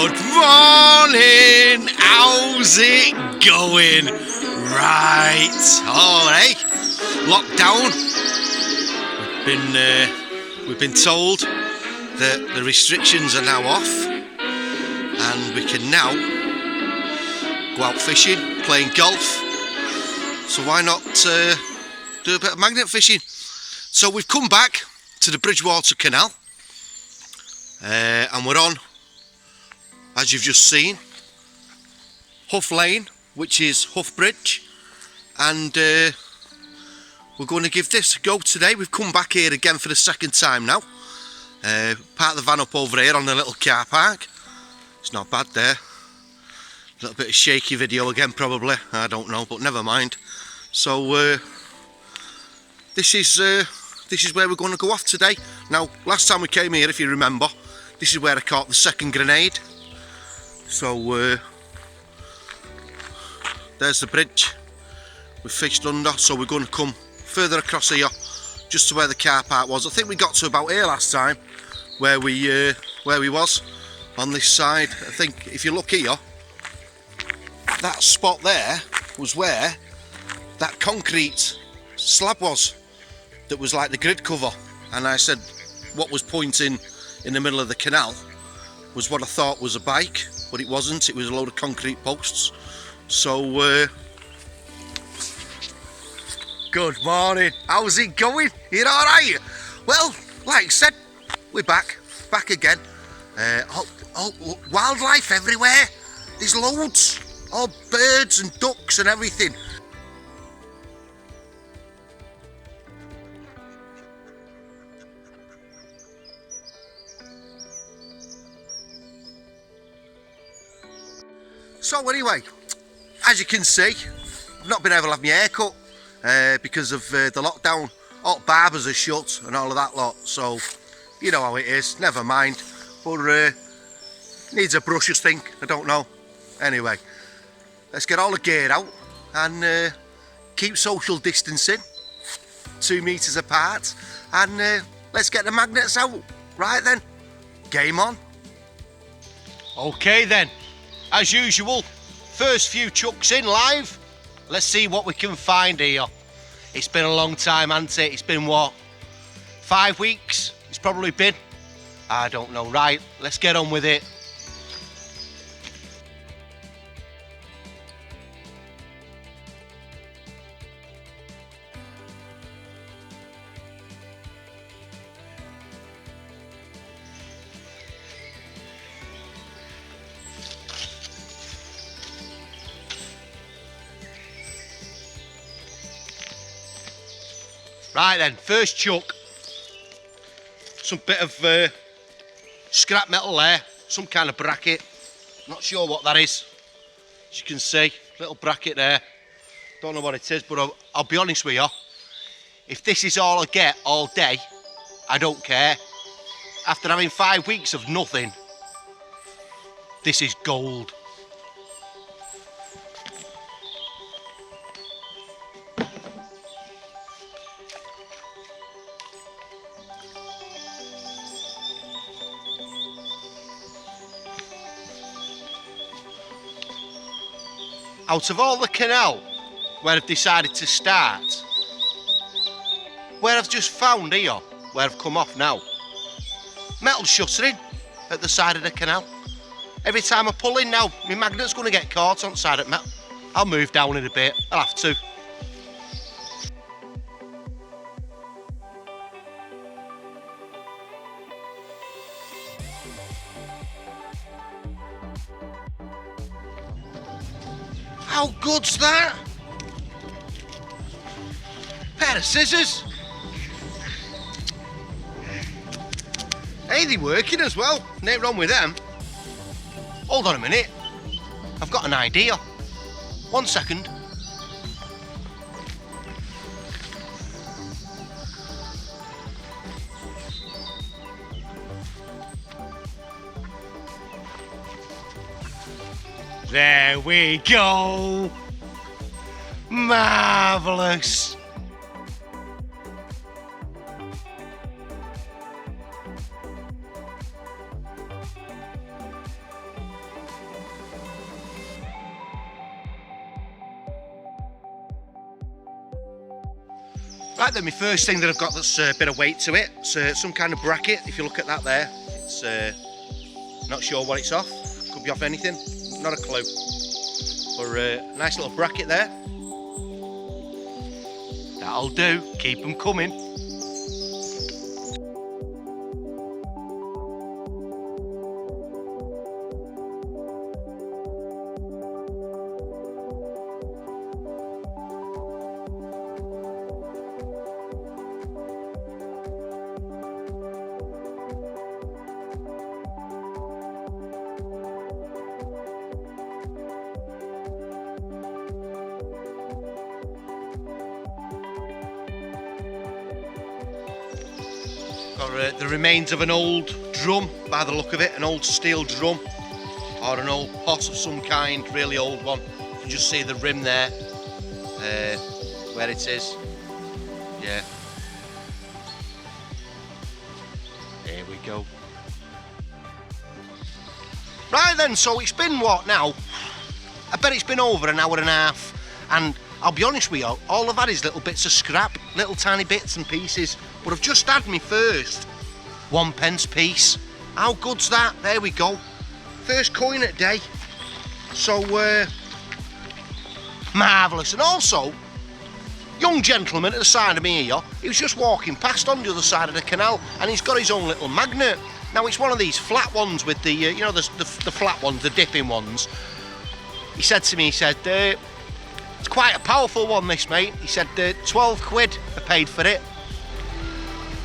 Good morning! How's it going? Right, alright. Lockdown. We've been told that the restrictions are now off and we can now go out fishing, playing golf. So why not do a bit of magnet fishing? So we've come back to the Bridgewater Canal and we're on, as you've just seen, Hough Lane, which is Hough Bridge, and we're going to give this a go today. We've come back here again for the second time now. Park the van up over here on the little car park. It's not bad there. A little bit of shaky video again probably, I don't know, but never mind. So this is where we're going to go off today. Now, last time we came here, if you remember, this is where I caught the second grenade. So there's the bridge we fished under, so we're going to come further across here just to where the car park was. I think we got to about here last time where we was on this side. I think if you look here, that spot there was where that concrete slab was that was like the grid cover, and I said what was pointing in the middle of the canal was what I thought was a bike, but it wasn't. It was a load of concrete posts. So good morning, how's it going? You alright? Well, like I said, we're back again. Wildlife everywhere, there's loads, all birds and ducks and everything. So anyway, as you can see, I've not been able to have my hair cut because of the lockdown. All barbers are shut and all of that lot, so you know how it is, never mind. But needs a brush, I think, I don't know. Anyway, let's get all the gear out and keep social distancing, 2 meters apart, and let's get the magnets out. Right then, game on. Okay then, as usual, first few chucks in live. Let's see what we can find here. It's been a long time, hasn't it? It's been what, 5 weeks? It's probably been. I don't know. Right, let's get on with it. Right then, first chuck. Some bit of scrap metal there, some kind of bracket. Not sure what that is. As you can see, little bracket there. Don't know what it is, but I'll be honest with you. If this is all I get all day, I don't care. After having 5 weeks of nothing, this is gold. Out of all the canal where I've decided to start, where I've just found here, where I've come off now, metal shuttering at the side of the canal. Every time I pull in now, my magnet's going to get caught on the side of metal. I'll move down in a bit, I'll have to. How good's that? Pair of scissors. Hey, they're working as well. Nothing wrong with them. Hold on a minute. I've got an idea. 1 second. There we go. Marvellous. Right then, my first thing that I've got that's a bit of weight to it, it's some kind of bracket. If you look at that there, it's not sure what it's off. Could be off anything, not a clue. But nice little bracket there. That'll do, keep them coming. Got the remains of an old drum, by the look of it, an old steel drum, or an old pot of some kind, really old one. You can just see the rim there, where it is. Yeah. There we go. Right then, so it's been what now? I bet it's been over an hour and a half, and I'll be honest with you, all I've had is little bits of scrap, little tiny bits and pieces, but I've just had my first 1p piece. How good's that? There we go. First coin at day. So, marvellous. And also, young gentleman at the side of me here, he was just walking past on the other side of the canal, and he's got his own little magnet. Now, it's one of these flat ones with the, you know, the flat ones, the dipping ones. He said to me, he said, it's quite a powerful one, this, mate. He said, 12 quid I paid for it.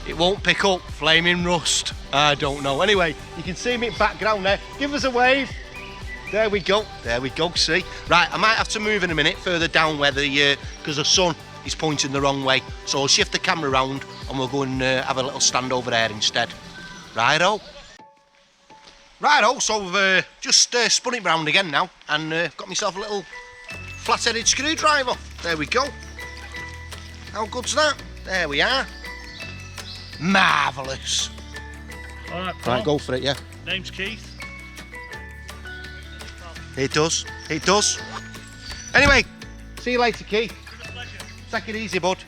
It won't pick up, flaming rust. I don't know. Anyway, you can see me in background there. Give us a wave. There we go. There we go, see. Right, I might have to move in a minute further down where the, because the sun is pointing the wrong way. So I'll shift the camera around and we'll go and have a little stand over there instead. Righto. Righto, so I've just spun it round again now and got myself a little flat-headed screwdriver. There we go. How good's that? There we are. Marvellous. All right, Paul. Right, go for it, yeah. Name's Keith. It does. It does. Anyway, see you later, Keith. It's a pleasure. Take it easy, bud.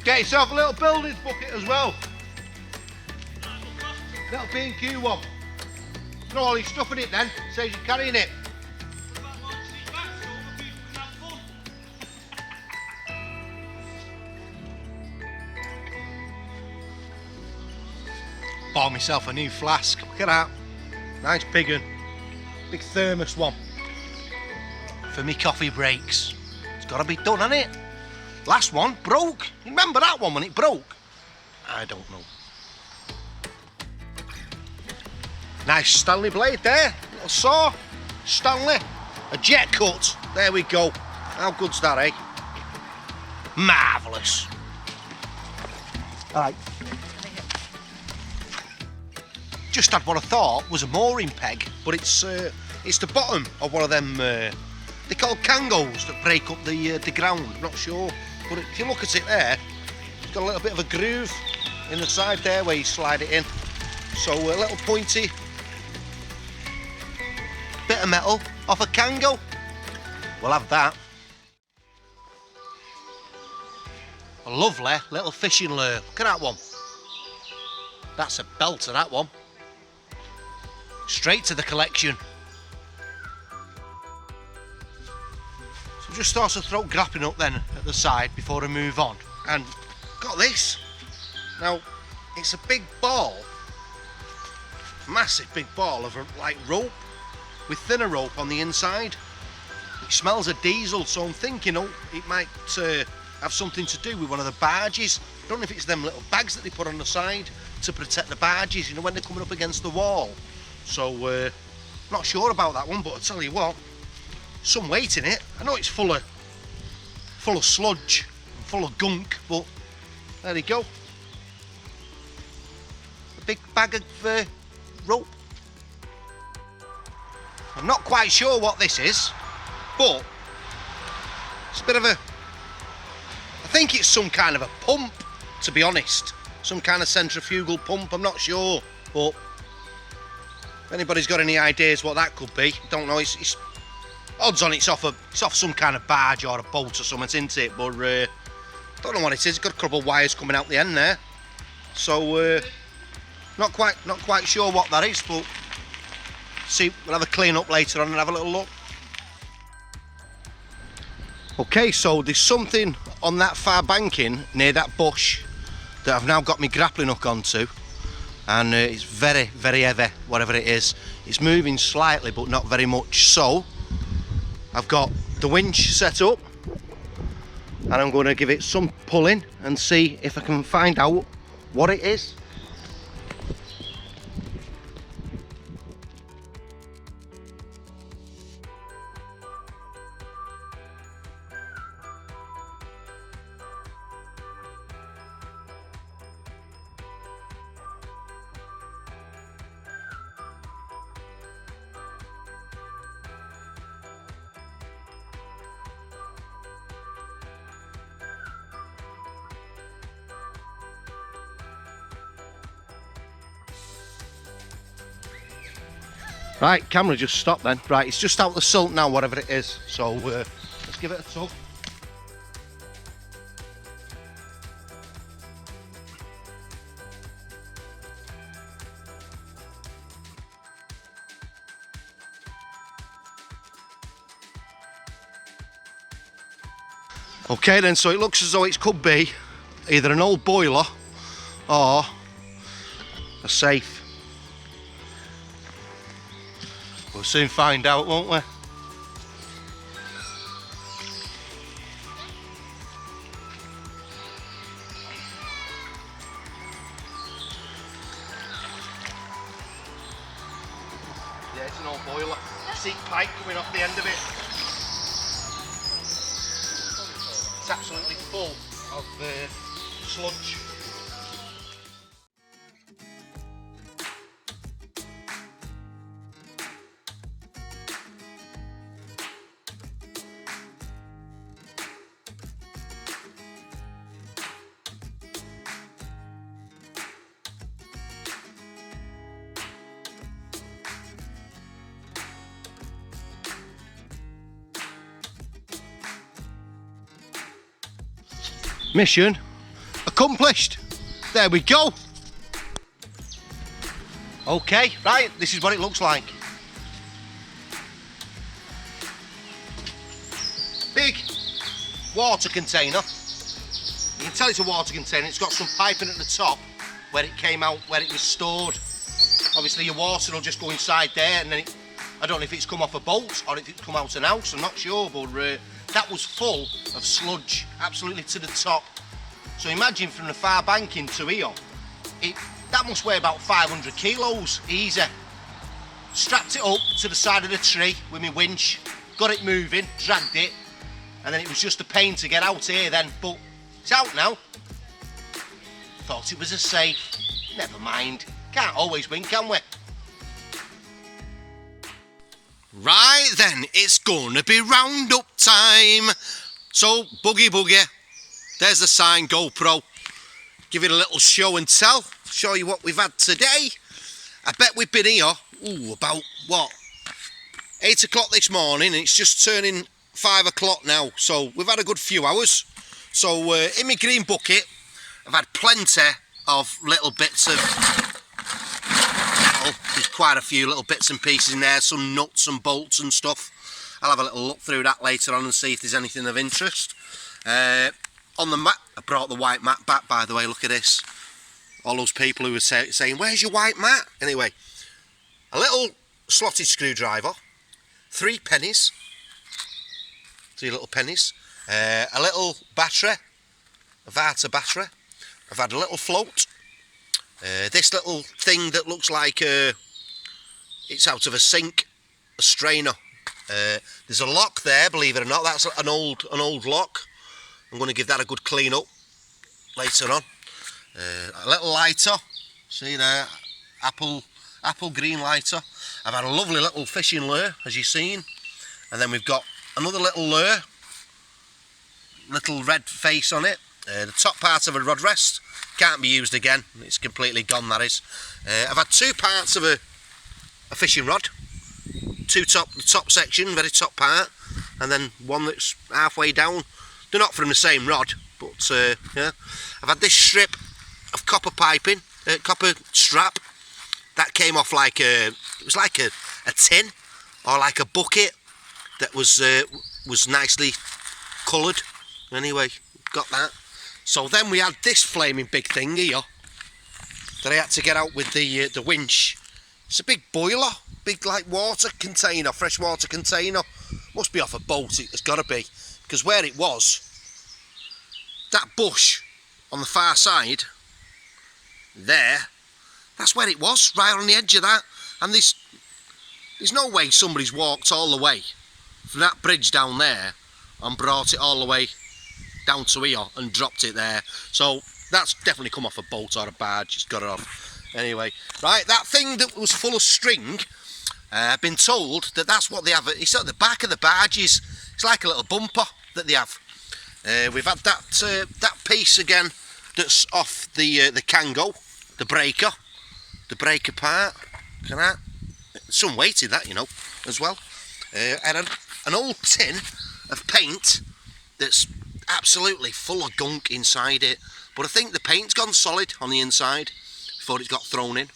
Get yourself a little buildings bucket as well. Little B&Q one. Throw all your stuff in it then, saves you carrying it. Bought myself a new flask. Look at that. Nice big one. Big thermos one. For me coffee breaks. It's got to be done, hasn't it? Last one broke. You remember that one when it broke? I don't know. Nice Stanley blade there. Little saw. Stanley. A jet cut. There we go. How good's that, eh? Marvellous. All right. Just had what I thought was a mooring peg, but it's the bottom of one of them, they're called kangos that break up the ground, I'm not sure. But if you look at it there, it's got a little bit of a groove in the side there where you slide it in. So a little pointy bit of metal off a kango. We'll have that. A lovely little fishing lure. Look at that one. That's a belter, that one. Straight to the collection. So just thought I'd throw grappling up then at the side before I move on. And got this. Now, it's a big ball, massive big ball of like rope with thinner rope on the inside. It smells of diesel, so I'm thinking, oh, it might have something to do with one of the barges. I don't know if it's them little bags that they put on the side to protect the barges, you know, when they're coming up against the wall. So, not sure about that one, but I'll tell you what, some weight in it. I know it's full of sludge, and full of gunk, but there you go. A big bag of rope. I'm not quite sure what this is, but it's a bit of a, I think it's some kind of a pump, to be honest. Some kind of centrifugal pump, I'm not sure, but if anybody's got any ideas what that could be, don't know. It's odds on it's off some kind of barge or a boat or something, isn't it? But don't know what it is. It's got a couple of wires coming out the end there, so not quite sure what that is. But see, we'll have a clean up later on and have a little look. Okay, so there's something on that far banking near that bush that I've now got my grappling hook onto, and it's very, very heavy, whatever it is. It's moving slightly but not very much, so I've got the winch set up and I'm going to give it some pulling and see if I can find out what it is. Right, camera just stopped then. Right, it's just out the silt now, whatever it is. So let's give it a tug. Okay then, so it looks as though it could be either an old boiler or a safe. We'll soon find out, won't we? Yeah, it's an old boiler. See pipe coming off the end of it. It's absolutely full of sludge. Mission accomplished. There we go. Okay, right, this is what it looks like. Big water container. You can tell it's a water container. It's got some piping at the top where it came out, where it was stored. Obviously your water will just go inside there, and then I don't know if it's come off a boat or if it's come out an house, I'm not sure, but that was full of sludge, absolutely to the top. So imagine from the far banking to here, that must weigh about 500 kilos, easy. Strapped it up to the side of the tree with my winch, got it moving, dragged it, and then it was just a pain to get out here then, but it's out now. Thought it was a safe, never mind. Can't always win, can we? Right then, it's gonna be roundup time. So, boogie, there's the sign, GoPro. Give it a little show and tell. Show you what we've had today. I bet we've been here, about, what, 8 o'clock this morning, and it's just turning 5 o'clock now. So, we've had a good few hours. So, in my green bucket, I've had plenty of little bits of... There's quite a few little bits and pieces in there, some nuts and bolts and stuff. I'll have a little look through that later on and see if there's anything of interest. On the mat, I brought the white mat back, by the way. Look at this. All those people who were saying, where's your white mat? Anyway, a little slotted screwdriver, 3 pennies, 3 little pennies, a little battery, a Varta battery. I've had a little float. This little thing that looks like it's out of a sink, a strainer. There's a lock there, believe it or not. That's an old lock. I'm going to give that a good clean up later on. A little lighter, see there, apple green lighter. I've had a lovely little fishing lure, as you've seen, and then we've got another little lure, little red face on it. The top part of a rod rest can't be used again, it's completely gone, that is. I've had 2 parts of a fishing rod, the top section, very top part, and then one that's halfway down. They're not from the same rod, but yeah. I've had this strip of copper piping, copper strap, that came off like it was like a tin or like a bucket that was nicely coloured. Anyway, got that. So then we had this flaming big thing here that I had to get out with the winch. It's a big boiler, big like water container, fresh water container. Must be off a boat, it's got to be, because where it was, that bush on the far side there, that's where it was, right on the edge of that. And there's no way somebody's walked all the way from that bridge down there and brought it all the way down to here and dropped it there. So that's definitely come off a boat or a barge, it's got it off. Anyway, right, that thing that was full of string, I've been told that that's what they have. It's at the back of the barges. It's like a little bumper that they have. We've had that piece again that's off the cango, the breaker part. Look at that. Some weight in that, you know, as well. And an old tin of paint that's absolutely full of gunk inside it. But I think the paint's gone solid on the inside before it's got thrown in.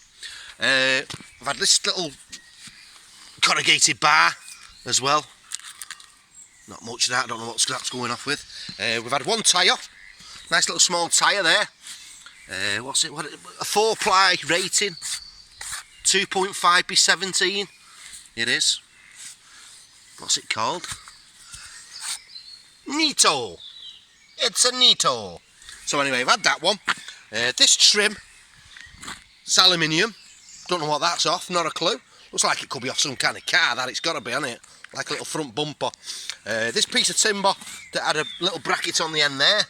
I've had this little corrugated bar as well. Not much of that, I don't know what that's going off with. We've had one tyre, nice little small tyre there. What's it? A 4-ply rating, 2.5x17. It is. What's it called? Nito. It's a Nito. So anyway, I've had that one. This trim, it's aluminium. Don't know what that's off, not a clue. Looks like it could be off some kind of car, that it's got to be, hasn't it? Like a little front bumper. This piece of timber that had a little bracket on the end there,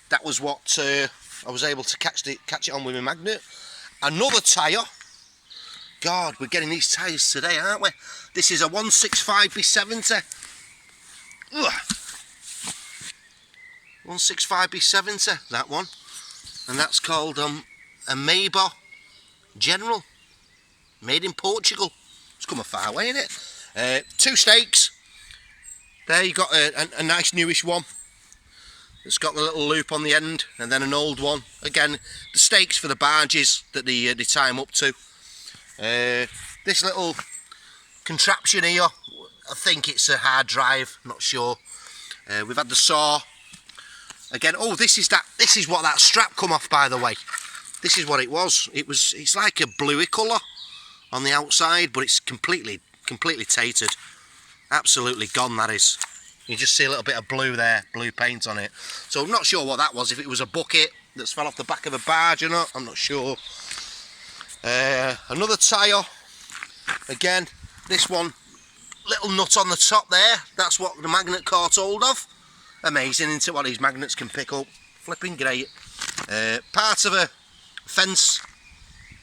that was what I was able to catch it on with my magnet. Another tyre. God, we're getting these tyres today, aren't we? This is a 165x70. Ugh. 165x70, that one. And that's called a Maber General. Made in Portugal. It's come a far way, isn't it? 2 stakes. There you got a nice newish one. It's got the little loop on the end, and then an old one. Again, the stakes for the barges that they tie them up to. This little contraption here, I think it's a hard drive, not sure. We've had the saw. Again, oh, this is what that strap come off, by the way. This is what it was. It's like a bluey colour on the outside, but it's completely tatered. Absolutely gone, that is. You just see a little bit of blue there, blue paint on it. So I'm not sure what that was, if it was a bucket that's fell off the back of a barge or not, I'm not sure. Another tyre. Again, this one, little nut on the top there, that's what the magnet caught hold of. Amazing, isn't it, what these magnets can pick up. Flipping great. Part of a fence,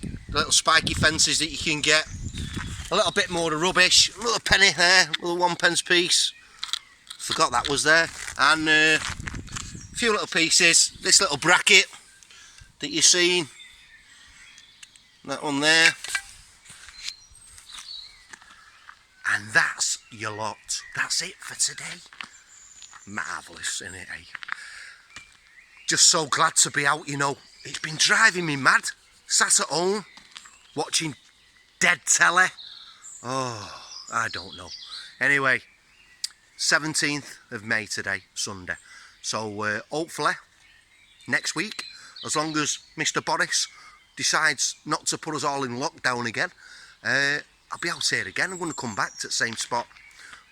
the little spiky fences that you can get. A little bit more of rubbish, a little penny there, a little 1p piece. Forgot that was there. And a few little pieces. This little bracket that you're seeing. That one there. And that's your lot. That's it for today. Marvellous, isn't it, eh? Just so glad to be out, you know. It's been driving me mad. Sat at home, watching dead telly. Oh, I don't know. Anyway, 17th of May today, Sunday. So hopefully, next week, as long as Mr. Boris decides not to put us all in lockdown again, I'll be out here again. I'm going to come back to the same spot.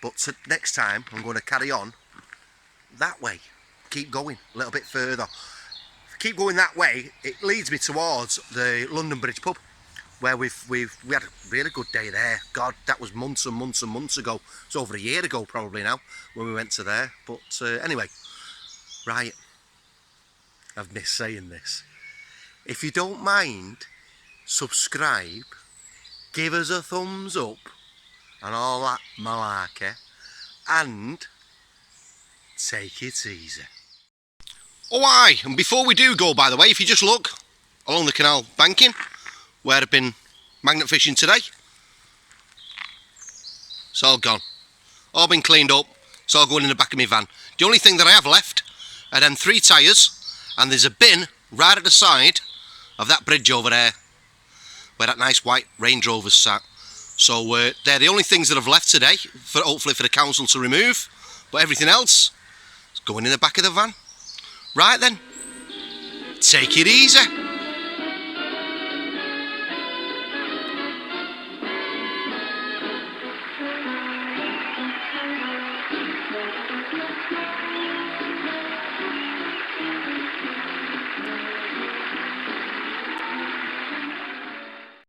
But next time, I'm going to carry on that way. Keep going a little bit further. If I keep going that way, it leads me towards the London Bridge pub, where we had a really good day there. God, that was months and months and months ago. It's over a year ago probably now when we went to there. But anyway, right, I've missed saying this. If you don't mind, subscribe, give us a thumbs up and all that malarkey, and take it easy. Oh aye, and before we do go, by the way, if you just look along the canal banking where I've been magnet fishing today, It's all gone. All been cleaned up. It's all going in the back of my van. The only thing that I have left are them 3 tyres, and there's a bin right at the side of that bridge over there, where that nice white Range Rover's sat. So they're the only things that I've left today, hopefully for the council to remove. But everything else is going in the back of the van. Right then, take it easy.